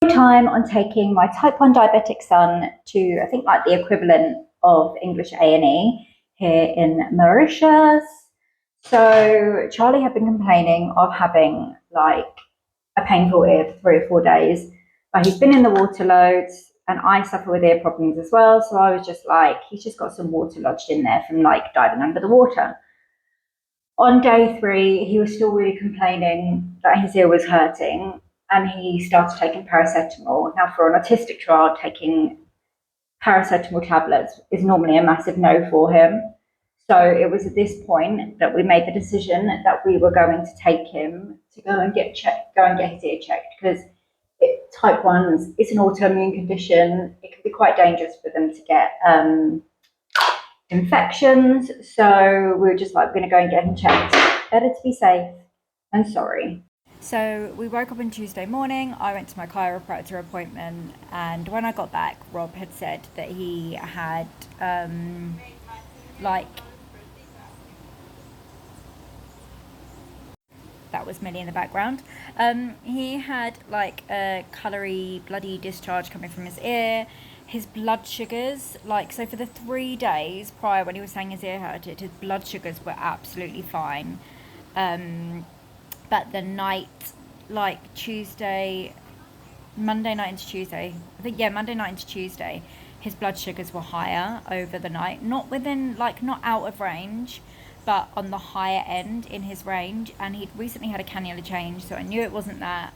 Time on taking my type 1 diabetic son to, I think, like the equivalent of English A&E here in Mauritius. So Charlie had been complaining of having like a painful ear for 3 or 4 days, but he's been in the water loads, and I suffer with ear problems as well. So I was just like, he's just got some water lodged in there from like diving under the water. On day 3, he was still really complaining that his ear was hurting, and he started taking paracetamol. Now, for an autistic child, taking paracetamol tablets is normally a massive no for him. So it was at this point that we made the decision that we were going to take him to go and get his ear checked, because type 1s, it's an autoimmune condition. It can be quite dangerous for them to get infections. So we were just like, we're going to go and get him checked. Better to be safe than sorry. So we woke up on Tuesday morning. I went to my chiropractor appointment, and when I got back, Rob had said that he had like that was Millie in the background. He had like a colory bloody discharge coming from his ear. His blood sugars, so for the 3 days prior when he was saying his ear hurted, his blood sugars were absolutely fine. But the night, Monday night into Tuesday, Monday night into Tuesday, his blood sugars were higher over the night. Not within, not out of range, but on the higher end in his range. And he'd recently had a cannula change, so I knew it wasn't that.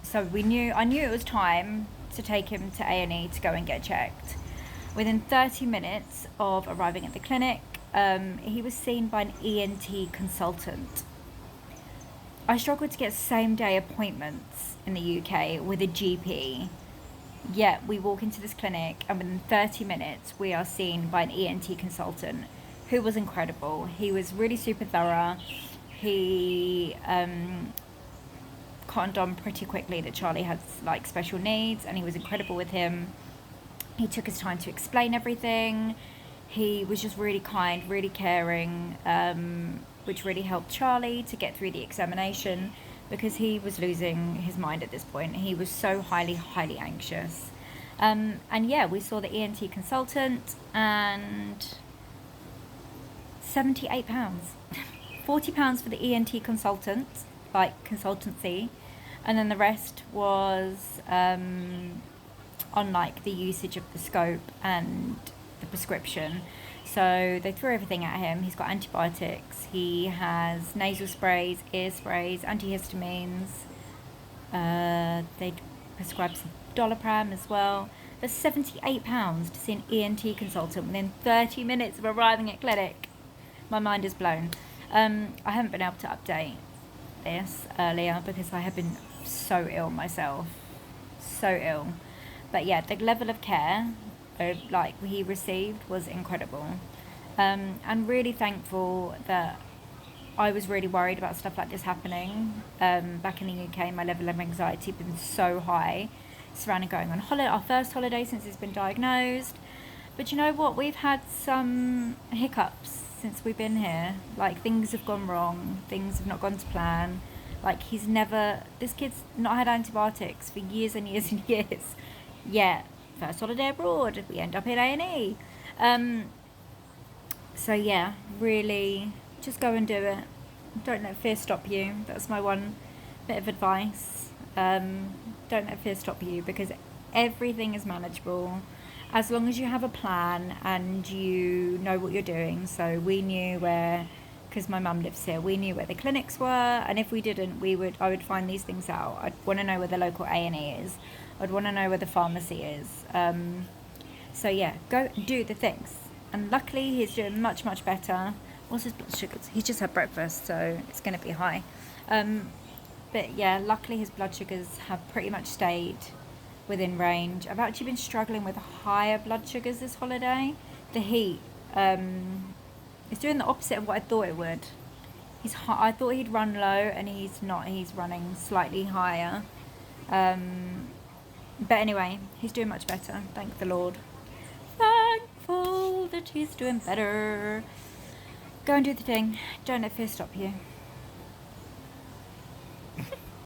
So I knew it was time to take him to A&E to go and get checked. Within 30 minutes of arriving at the clinic, he was seen by an ENT consultant. I struggled to get same day appointments in the UK with a GP. Yet we walk into this clinic, and within 30 minutes we are seen by an ENT consultant who was incredible. He was really super thorough. He cottoned on pretty quickly that Charlie has special needs, and he was incredible with him. He took his time to explain everything. He was just really kind, really caring, which really helped Charlie to get through the examination, because he was losing his mind at this point. He was so highly anxious. And yeah, we saw the ENT consultant, and £78. £40 for the ENT consultant, consultancy, and then the rest was on the usage of the scope and the prescription. So they threw everything at him. He's got antibiotics, he has nasal sprays, ear sprays, antihistamines. They prescribed some Doliprane as well. That's £78 to see an ENT consultant within 30 minutes of arriving at clinic. My mind is blown. I haven't been able to update this earlier because I have been so ill myself. So ill. But yeah, the level of care he received was incredible. And really thankful that I was really worried about stuff like this happening. Back in the UK, my level of anxiety had been so high surrounding going on holiday, our first holiday since he's been diagnosed. But you know what? We've had some hiccups since we've been here. Things have gone wrong. Things have not gone to plan. This kid's not had antibiotics for years and years and years. Yeah, first holiday abroad, we end up in A&E. So yeah, really, just go and do it. Don't let fear stop you. That's my one bit of advice. Don't let fear stop you, because everything is manageable as long as you have a plan and you know what you're doing. So we knew because my mum lives here, we knew where the clinics were, and if we didn't, I would find these things out. I'd want to know where the local A&E is. I'd want to know where the pharmacy is. So yeah, go and do the things. And luckily he's doing much better. What's his blood sugars? He's just had breakfast, so it's going to be high. But yeah, luckily his blood sugars have pretty much stayed within range. I've actually been struggling with higher blood sugars this holiday. The heat is doing the opposite of what I thought it would. I thought he'd run low, and he's not. He's running slightly higher. But anyway, he's doing much better. Thank the Lord. Thankful that he's doing better. Go and do the thing. Don't let fear stop you.